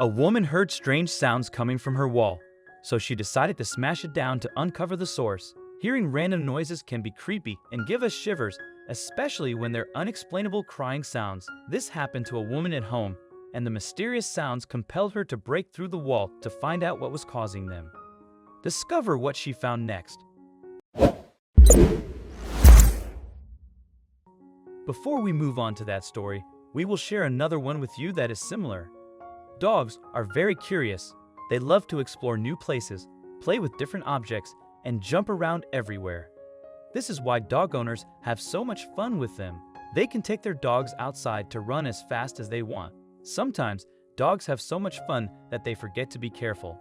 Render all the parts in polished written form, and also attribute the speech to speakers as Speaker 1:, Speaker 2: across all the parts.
Speaker 1: A woman heard strange sounds coming from her wall, so she decided to smash it down to uncover the source. Hearing random noises can be creepy and give us shivers, especially when they're unexplainable crying sounds. This happened to a woman at home, and the mysterious sounds compelled her to break through the wall to find out what was causing them. Discover what she found next. Before we move on to that story, we will share another one with you that is similar. Dogs are very curious. They love to explore new places, play with different objects, and jump around everywhere. This is why dog owners have so much fun with them. They can take their dogs outside to run as fast as they want. Sometimes, dogs have so much fun that they forget to be careful.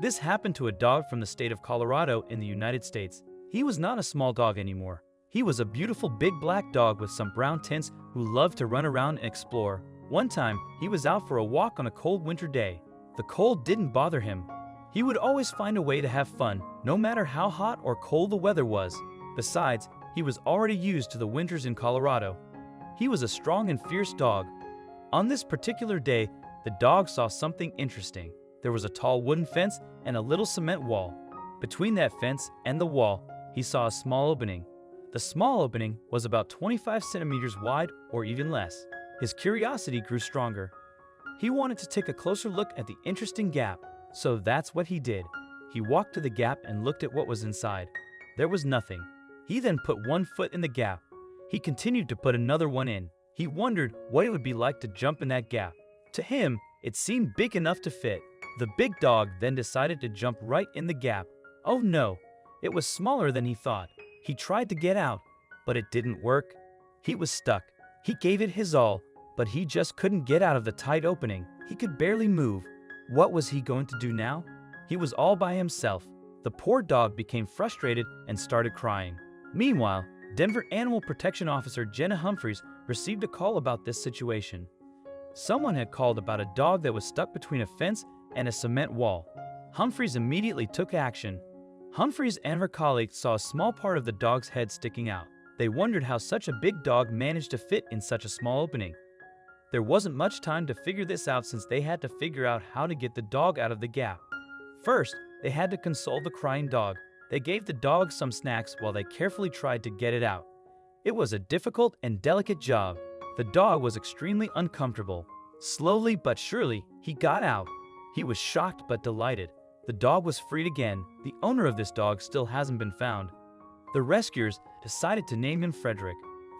Speaker 1: This happened to a dog from the state of Colorado in the United States. He was not a small dog anymore. He was a beautiful big black dog with some brown tints who loved to run around and explore. One time, he was out for a walk on a cold winter day. The cold didn't bother him. He would always find a way to have fun, no matter how hot or cold the weather was. Besides, he was already used to the winters in Colorado. He was a strong and fierce dog. On this particular day, the dog saw something interesting. There was a tall wooden fence and a little cement wall. Between that fence and the wall, he saw a small opening. The small opening was about 25 centimeters wide or even less. His curiosity grew stronger. He wanted to take a closer look at the interesting gap, so that's what he did. He walked to the gap and looked at what was inside. There was nothing. He then put one foot in the gap. He continued to put another one in. He wondered what it would be like to jump in that gap. To him, it seemed big enough to fit. The big dog then decided to jump right in the gap. Oh no, it was smaller than he thought. He tried to get out, but it didn't work. He was stuck. He gave it his all, but he just couldn't get out of the tight opening. He could barely move. What was he going to do now? He was all by himself. The poor dog became frustrated and started crying. Meanwhile, Denver Animal Protection Officer Jenna Humphreys received a call about this situation. Someone had called about a dog that was stuck between a fence and a cement wall. Humphreys immediately took action. Humphreys and her colleagues saw a small part of the dog's head sticking out. They wondered how such a big dog managed to fit in such a small opening. There wasn't much time to figure this out since they had to figure out how to get the dog out of the gap. First, they had to console the crying dog. They gave the dog some snacks while they carefully tried to get it out. It was a difficult and delicate job. The dog was extremely uncomfortable. Slowly but surely, he got out. He was shocked but delighted. The dog was freed again. The owner of this dog still hasn't been found. The rescuers decided to name him Frederick.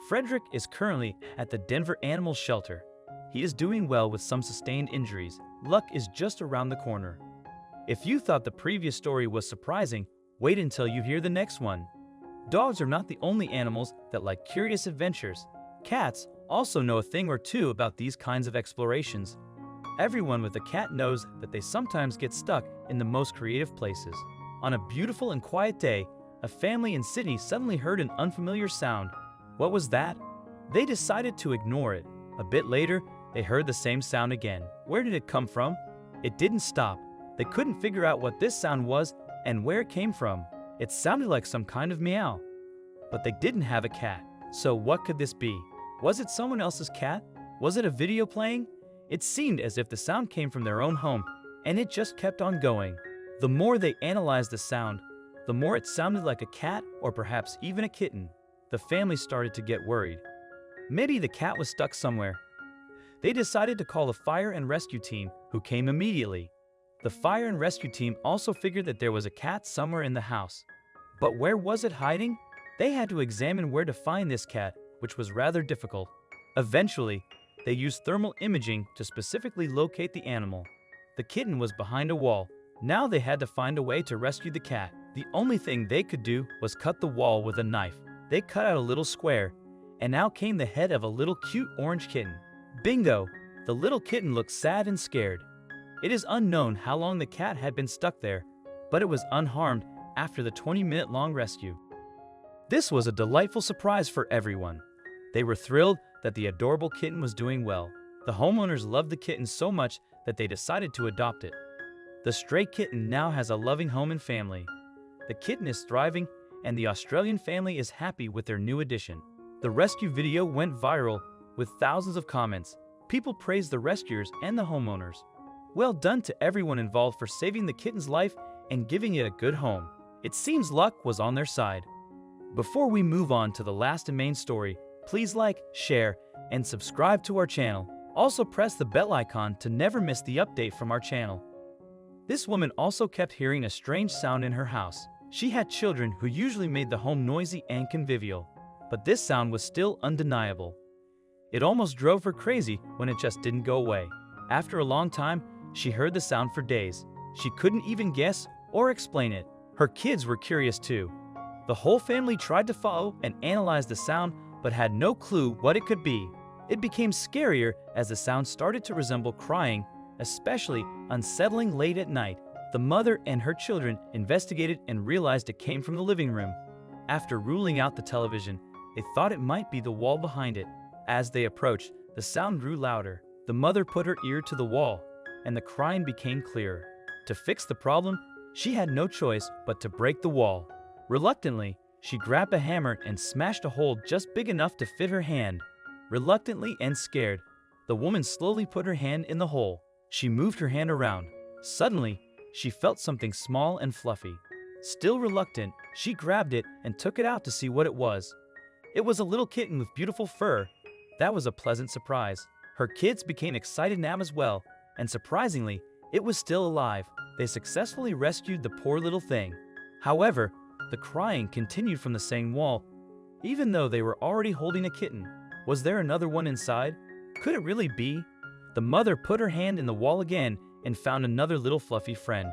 Speaker 1: Frederick is currently at the Denver Animal Shelter. He is doing well with some sustained injuries. Luck is just around the corner. If you thought the previous story was surprising, wait until you hear the next one. Dogs are not the only animals that like curious adventures. Cats also know a thing or two about these kinds of explorations. Everyone with a cat knows that they sometimes get stuck in the most creative places. On a beautiful and quiet day, a family in Sydney suddenly heard an unfamiliar sound. What was that? They decided to ignore it. A bit later, they heard the same sound again. Where did it come from? It didn't stop. They couldn't figure out what this sound was and where it came from. It sounded like some kind of meow. But they didn't have a cat. So what could this be? Was it someone else's cat? Was it a video playing? It seemed as if the sound came from their own home, and it just kept on going. The more they analyzed the sound, the more it sounded like a cat or perhaps even a kitten. The family started to get worried. Maybe the cat was stuck somewhere. They decided to call the fire and rescue team, who came immediately. The fire and rescue team also figured that there was a cat somewhere in the house. But where was it hiding? They had to examine where to find this cat, which was rather difficult. Eventually, they used thermal imaging to specifically locate the animal. The kitten was behind a wall. Now they had to find a way to rescue the cat. The only thing they could do was cut the wall with a knife. They cut out a little square, and out came the head of a little cute orange kitten. Bingo! The little kitten looked sad and scared. It is unknown how long the cat had been stuck there, but it was unharmed after the 20-minute-long rescue. This was a delightful surprise for everyone. They were thrilled that the adorable kitten was doing well. The homeowners loved the kitten so much that they decided to adopt it. The stray kitten now has a loving home and family. The kitten is thriving, and the Australian family is happy with their new addition. The rescue video went viral with thousands of comments. People praised the rescuers and the homeowners. Well done to everyone involved for saving the kitten's life and giving it a good home. It seems luck was on their side. Before we move on to the last and main story, please like, share, and subscribe to our channel. Also press the bell icon to never miss the update from our channel. This woman also kept hearing a strange sound in her house. She had children who usually made the home noisy and convivial, but this sound was still undeniable. It almost drove her crazy when it just didn't go away. After a long time, she heard the sound for days. She couldn't even guess or explain it. Her kids were curious too. The whole family tried to follow and analyze the sound, but had no clue what it could be. It became scarier as the sound started to resemble crying, especially unsettling late at night. The mother and her children investigated and realized it came from the living room. After ruling out the television, they thought it might be the wall behind it. As they approached, the sound grew louder. The mother put her ear to the wall, and the crying became clearer. To fix the problem, she had no choice but to break the wall. Reluctantly, she grabbed a hammer and smashed a hole just big enough to fit her hand. Reluctantly and scared, the woman slowly put her hand in the hole. She moved her hand around. Suddenly, she felt something small and fluffy. Still reluctant, she grabbed it and took it out to see what it was. It was a little kitten with beautiful fur. That was a pleasant surprise. Her kids became excited now as well, and surprisingly, it was still alive. They successfully rescued the poor little thing. However, the crying continued from the same wall, even though they were already holding a kitten. Was there another one inside? Could it really be? The mother put her hand in the wall again and found another little fluffy friend.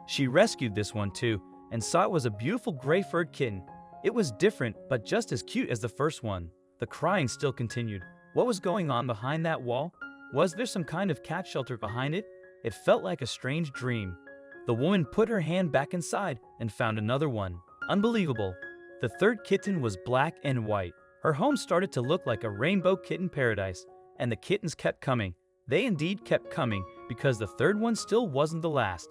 Speaker 1: She rescued this one too and saw it was a beautiful gray-furred kitten. It was different but just as cute as the first one. The crying still continued. What was going on behind that wall? Was there some kind of cat shelter behind it? It felt like a strange dream. The woman put her hand back inside and found another one. Unbelievable. The third kitten was black and white. Her home started to look like a rainbow kitten paradise, and the kittens kept coming. They indeed kept coming because the third one still wasn't the last.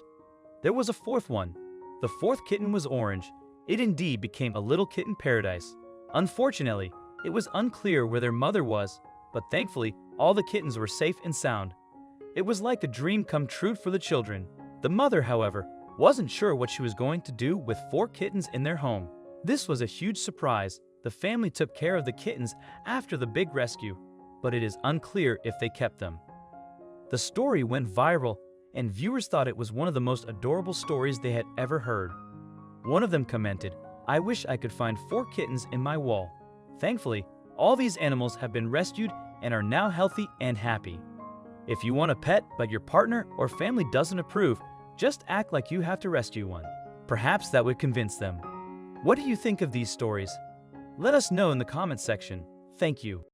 Speaker 1: There was a fourth one. The fourth kitten was orange. It indeed became a little kitten paradise. Unfortunately, it was unclear where their mother was, but thankfully, all the kittens were safe and sound. It was like a dream come true for the children. The mother, however, wasn't sure what she was going to do with 4 kittens in their home. This was a huge surprise. The family took care of the kittens after the big rescue, but it is unclear if they kept them. The story went viral, and viewers thought it was one of the most adorable stories they had ever heard. One of them commented, "I wish I could find 4 kittens in my wall." Thankfully, all these animals have been rescued and are now healthy and happy. If you want a pet but your partner or family doesn't approve, just act like you have to rescue one. Perhaps that would convince them. What do you think of these stories? Let us know in the comments section. Thank you.